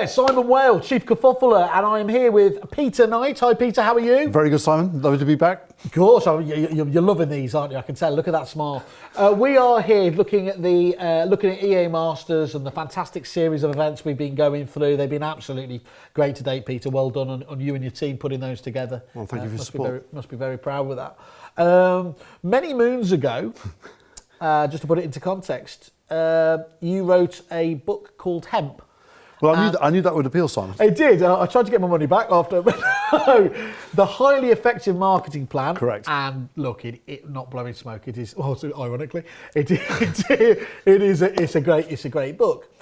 there, Simon Whale, Chief Kerfuffle, and I am here with Peter Knight. Hi Peter, how are you? Very good, Simon. Lovely to be back. Of course, you're loving these, aren't you? I can tell. Look at that smile. We are here looking at EA Masters and the fantastic series of events we've been going through. They've been absolutely great to date, Peter. Well done on you and your team putting those together. Well, thank you for your support. Must be very proud with that. Many moons ago, just to put it into context, you wrote a book called Hemp. Well, I knew that would appeal, Simon. It did. I tried to get my money back after, but no. The highly effective marketing plan. Correct. And look, it not blowing smoke. It is. Also, ironically, it's a great book.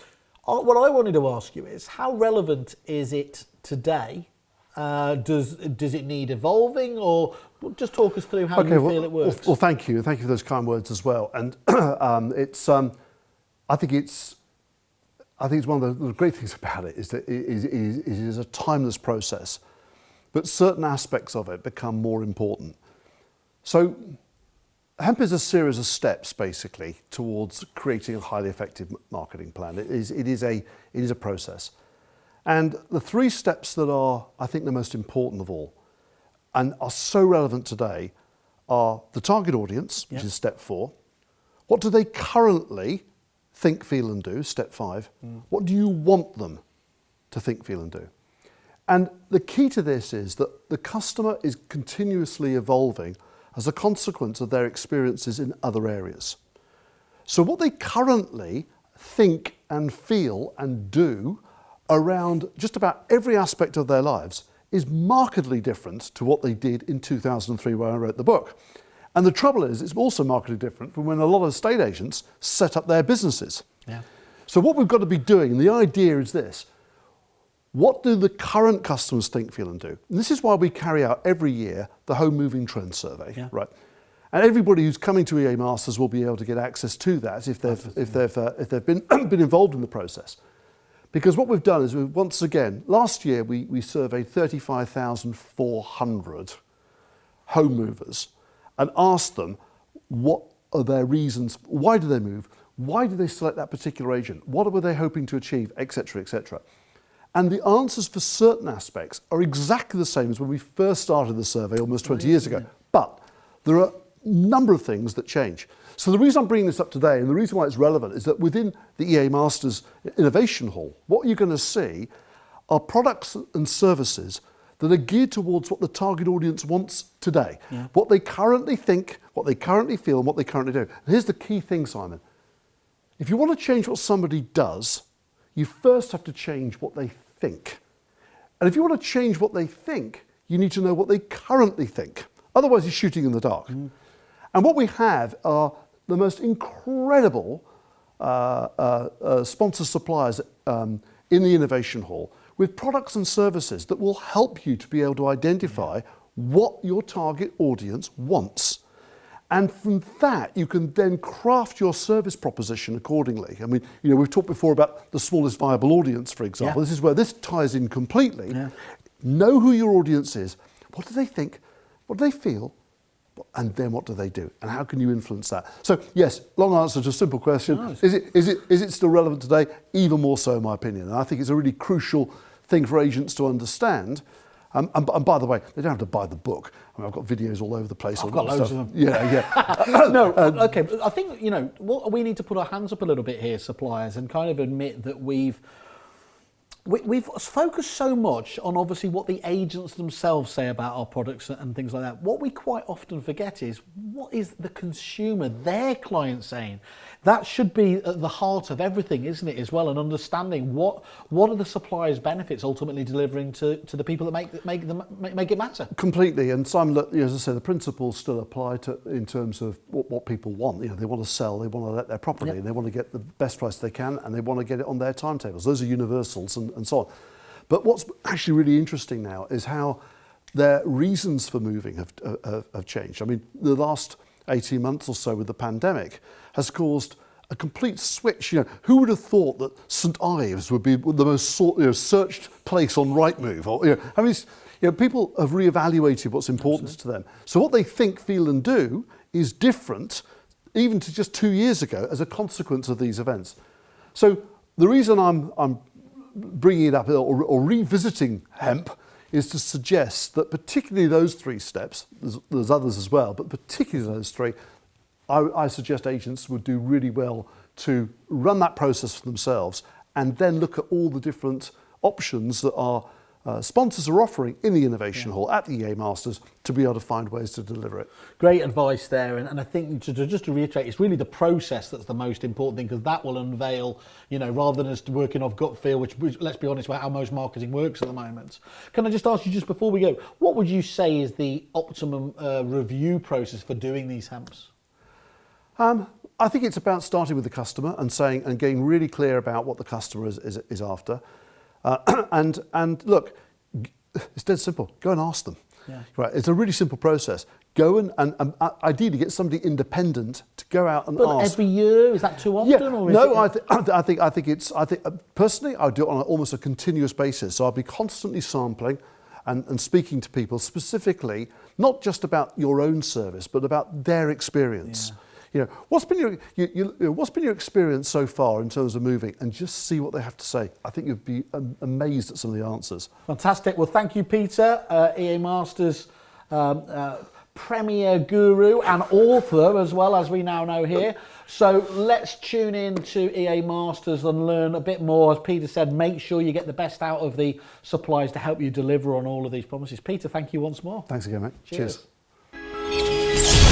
What I wanted to ask you is, how relevant is it today? Does it need evolving, or just talk us through how you feel it works? Well, thank you. Thank you for those kind words as well. And I think it's one of the great things about it is that it is a timeless process, but certain aspects of it become more important. So Hemp is a series of steps basically towards creating a highly effective marketing plan. It is a process. And the three steps that are, I think, the most important of all and are so relevant today are the target audience, which is step 4. What do they currently think, feel and do, step 5. What do you want them to think, feel and do? And the key to this is that the customer is continuously evolving as a consequence of their experiences in other areas. So what they currently think and feel and do around just about every aspect of their lives is markedly different to what they did in 2003 when I wrote the book. And the trouble is, it's also markedly different from when a lot of estate agents set up their businesses. Yeah. So what we've got to be doing, and the idea is this: what do the current customers think, feel and do? And this is why we carry out every year the Home Moving Trend Survey, right? And everybody who's coming to EA Masters will be able to get access to that if they've been involved in the process. Because what we've done is, once again, last year we surveyed 35,400 home movers and asked them what are their reasons, why do they move, why do they select that particular agent, what were they hoping to achieve, etc., etc. And the answers for certain aspects are exactly the same as when we first started the survey almost 20 years ago. But there are a number of things that change. So the reason I'm bringing this up today, and the reason why it's relevant, is that within the EA Masters Innovation Hall, what you're going to see are products and services that are geared towards what the target audience wants today, what they currently think, what they currently feel, and what they currently do. And here's the key thing, Simon. If you want to change what somebody does, you first have to change what they think. And if you want to change what they think, you need to know what they currently think. Otherwise, you're shooting in the dark. And what we have are the most incredible sponsor suppliers in the Innovation Hall, with products and services that will help you to be able to identify what your target audience wants. And from that, you can then craft your service proposition accordingly. I mean, we've talked before about the smallest viable audience, for example. This is where this ties in completely. Know who your audience is. What do they think? What do they feel? And then what do they do? And how can you influence that? So yes, long answer to a simple question. Nice. Is it still relevant today? Even more so, in my opinion. And I think it's a really crucial thing for agents to understand. And by the way, they don't have to buy the book. I mean, I've got videos all over the place. I've got loads of them. Yeah. No, okay. But I think, what we need to put our hands up a little bit here, suppliers, and kind of admit that we've focused so much on obviously what the agents themselves say about our products and things like that. What we quite often forget is, what is the consumer, their client, saying? That should be at the heart of everything, isn't it, as well? And understanding what are the supplier's benefits ultimately delivering to the people that make it matter. Completely. And Simon, as I say, the principles still apply in terms of what people want. They want to sell, they want to let their property, and they want to get the best price they can, and they want to get it on their timetables. Those are universals and so on. But what's actually really interesting now is how their reasons for moving have changed. I mean, the last 18 months or so with the pandemic has caused a complete switch. Who would have thought that St Ives would be the most searched place on Rightmove? People have reevaluated what's important to them. So what they think, feel and do is different even to just 2 years ago as a consequence of these events. So the reason I'm bringing it up or revisiting hemp is to suggest that particularly those 3 steps, there's others as well, but particularly those 3, I suggest agents would do really well to run that process for themselves and then look at all the different options that our sponsors are offering in the Innovation Hall at the EA Masters to be able to find ways to deliver it. Great advice there, and I think just to reiterate, it's really the process that's the most important thing, because that will unveil, rather than just working off gut feel, which let's be honest, about how most marketing works at the moment. Can I just ask you, just before we go, what would you say is the optimum review process for doing these hemps? I think it's about starting with the customer and saying and getting really clear about what the customer is after. And look, it's dead simple. Go and ask them. Yeah. Right, it's a really simple process. Go and ideally get somebody independent to go out and ask. But every year, is that too often? Yeah, or is no, I think personally I do it on almost a continuous basis. So I'll be constantly sampling and speaking to people specifically, not just about your own service, but about their experience. Yeah. What's been your experience so far in terms of moving, and just see what they have to say. I think you'd be amazed at some of the answers. Fantastic. Well, thank you, Peter, EA Masters premier guru and author as well, as we now know here. So let's tune in to EA Masters and learn a bit more. As Peter said, make sure you get the best out of the supplies to help you deliver on all of these promises. Peter, thank you once more. Thanks again, mate. Cheers. Cheers.